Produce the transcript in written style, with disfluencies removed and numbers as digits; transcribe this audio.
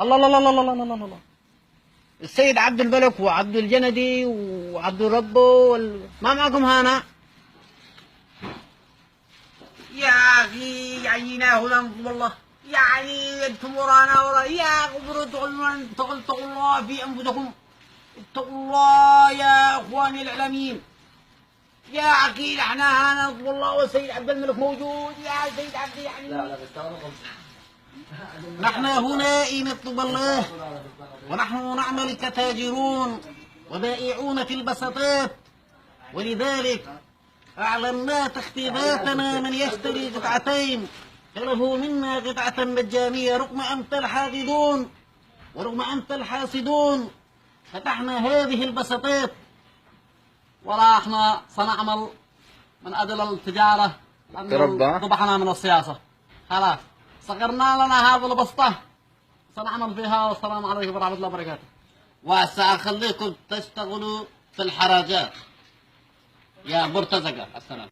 الله الله الله الله الله الله الله الله. السيد عبد الملك وعبد الجندي وعبد الربو ما معكم هنا؟ يا أخي يعني والله يعني انتم ورانا يا قبروا اتقوا الله في انفسكم، اتقوا الله يا اخواني الاعلاميين. يا اخي احنا هنا والله والسيد عبد الملك موجود يا سيد عبد يعني لا نحن هنا نطلب الله، ونحن نعمل كتاجرون وبائعون في البساطات، ولذلك أعلنا تخفيضاتنا من يشتري قطعتين فله منا قطعة مجانية رغم أنت الحاقدون ورغم أنت الحاسدون. فتحنا هذه البساطات ولا احنا سنعمل من أجل التجارة ذبحنا من السياسة. خلاص صغرنا لنا هذه البسطة سنعمل فيها. والسلام عليكم ورحمة الله وبركاته. وسأخليكم تشتغلوا في الحراجات يا مرتزقة. السلام.